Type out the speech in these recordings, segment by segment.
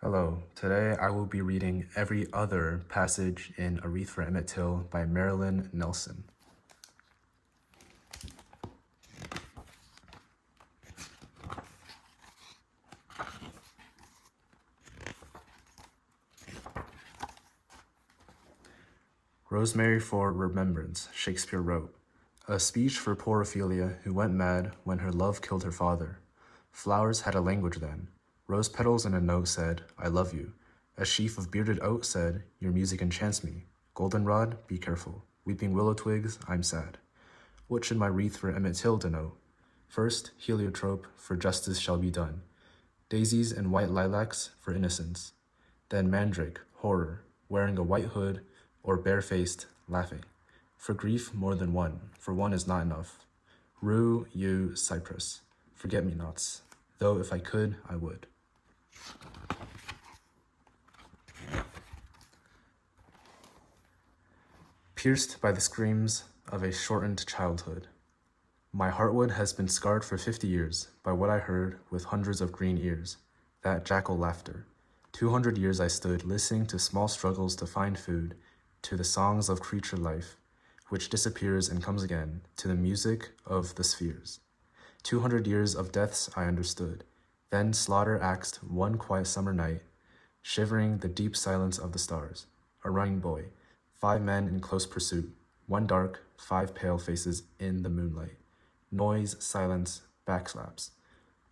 Hello, today I will be reading every other passage in A Wreath for Emmett Till by Marilyn Nelson. Rosemary for Remembrance, Shakespeare wrote. A speech for poor Ophelia, who went mad when her love killed her father. Flowers had a language then. Rose petals in a note said, I love you. A sheaf of bearded oat said, your music enchants me. Goldenrod, be careful. Weeping willow twigs, I'm sad. What should my wreath for Emmett Till denote? First, heliotrope, for justice shall be done. Daisies and white lilacs, for innocence. Then mandrake, horror, wearing a white hood, or barefaced, laughing. For grief more than one, for one is not enough. Rue, yew, cypress, forget-me-nots, though if I could, I would. Pierced by the screams of a shortened childhood. My heartwood has been scarred for 50 years by what I heard with hundreds of green ears, that jackal laughter. 200 years I stood listening to small struggles to find food, to the songs of creature life, which disappears and comes again, to the music of the spheres. 200 years of deaths I understood, then slaughter axed one quiet summer night, shivering the deep silence of the stars. A running boy, 5 men in close pursuit, 1 dark, 5 pale faces in the moonlight. Noise, silence, backslaps.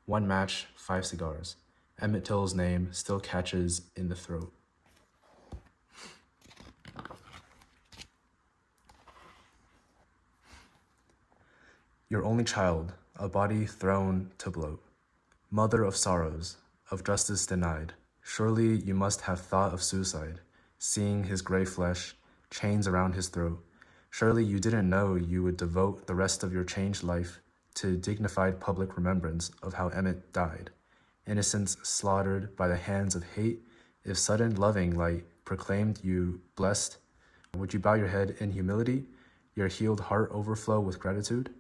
1 match, 5 cigars. Emmett Till's name still catches in the throat. Your only child, a body thrown to bloat. Mother of sorrows, of justice denied. Surely you must have thought of suicide, seeing his gray flesh, chains around his throat. Surely you didn't know you would devote the rest of your changed life to dignified public remembrance of how Emmett died. Innocents slaughtered by the hands of hate. If sudden loving light proclaimed you blessed, would you bow your head in humility, your healed heart overflow with gratitude?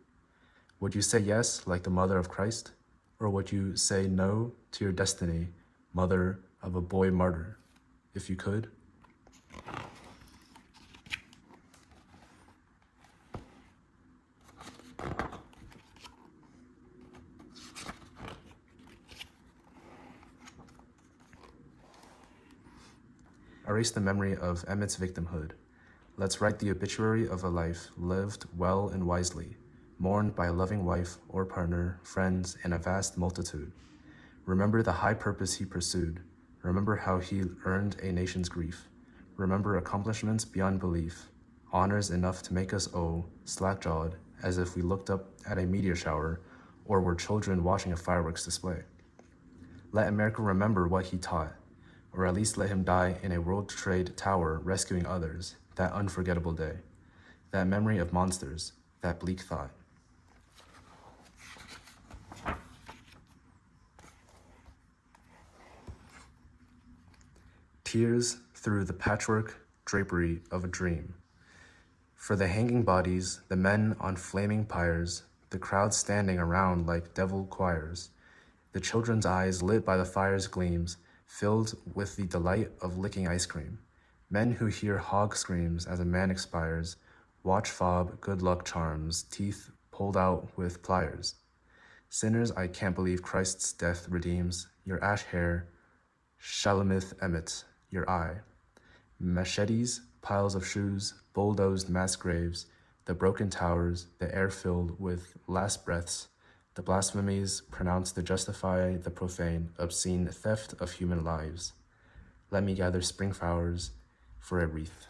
Would you say yes like the mother of Christ? Or would you say no to your destiny, mother of a boy martyr, if you could? Erase the memory of Emmett's victimhood. Let's write the obituary of a life lived well and wisely, mourned by a loving wife or partner, friends, and a vast multitude. Remember the high purpose he pursued. Remember how he earned a nation's grief. Remember accomplishments beyond belief, honors enough to make us slack-jawed, as if we looked up at a meteor shower or were children watching a fireworks display. Let America remember what he taught, or at least let him die in a World Trade Tower rescuing others, that unforgettable day, that memory of monsters, that bleak thought. Tears through the patchwork drapery of a dream. For the hanging bodies, the men on flaming pyres, the crowd standing around like devil choirs, the children's eyes lit by the fire's gleams, filled with the delight of licking ice cream. Men who hear hog screams as a man expires, watch fob good luck charms, teeth pulled out with pliers. Sinners, I can't believe Christ's death redeems, your ash hair, Shalamith Emmett, your eye. Machetes, piles of shoes, bulldozed mass graves, the broken towers, the air filled with last breaths, the blasphemies pronounced to justify the profane, obscene theft of human lives. Let me gather spring flowers for a wreath.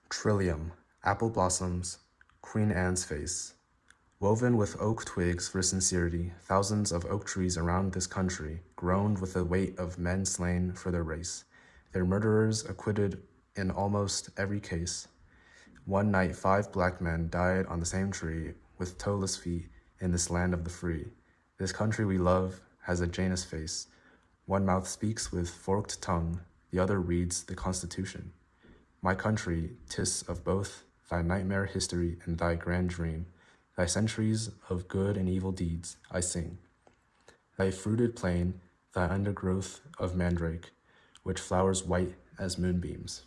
Trillium, apple blossoms, Queen Anne's face. Woven with oak twigs for sincerity, thousands of oak trees around this country groaned with the weight of men slain for their race, their murderers acquitted in almost every case. One night 5 black men died on the same tree with toeless feet in this land of the free, this country we love, has a Janus face. One mouth speaks with forked tongue, the other reads the Constitution. My country, 'tis of both thy nightmare history and thy grand dream, thy centuries of good and evil deeds, I sing. Thy fruited plain, thy undergrowth of mandrake, which flowers white as moonbeams.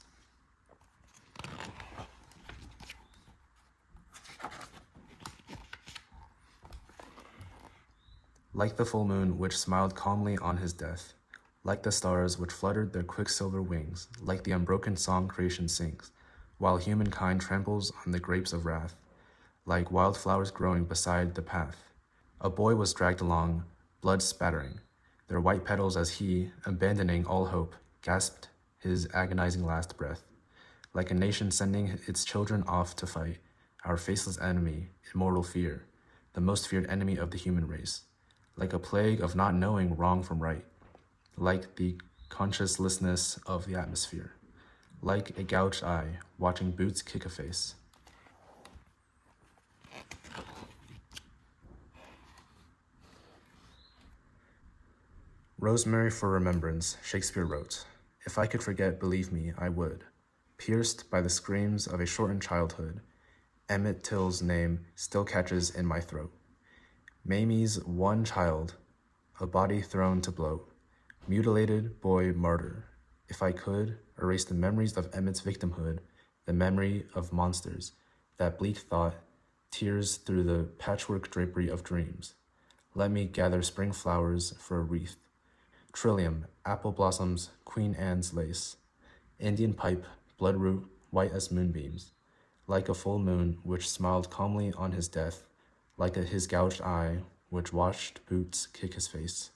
Like the full moon which smiled calmly on his death, like the stars which fluttered their quicksilver wings, like the unbroken song creation sings, while humankind tramples on the grapes of wrath, like wildflowers growing beside the path. A boy was dragged along, blood spattering, their white petals as he, abandoning all hope, gasped his agonizing last breath. Like a nation sending its children off to fight, our faceless enemy, immortal fear, the most feared enemy of the human race. Like a plague of not knowing wrong from right, like the consciencelessness of the atmosphere, like a gouged eye watching boots kick a face. Rosemary for remembrance, Shakespeare wrote. If I could forget, believe me, I would. Pierced by the screams of a shortened childhood, Emmett Till's name still catches in my throat. Mamie's one child, a body thrown to bloat, mutilated boy martyr. If I could, erase the memories of Emmett's victimhood, the memory of monsters, that bleak thought, tears through the patchwork drapery of dreams. Let me gather spring flowers for a wreath. Trillium, apple blossoms, Queen Anne's lace. Indian pipe, bloodroot, white as moonbeams. Like a full moon which smiled calmly on his death, like his gouged eye which watched boots kick his face.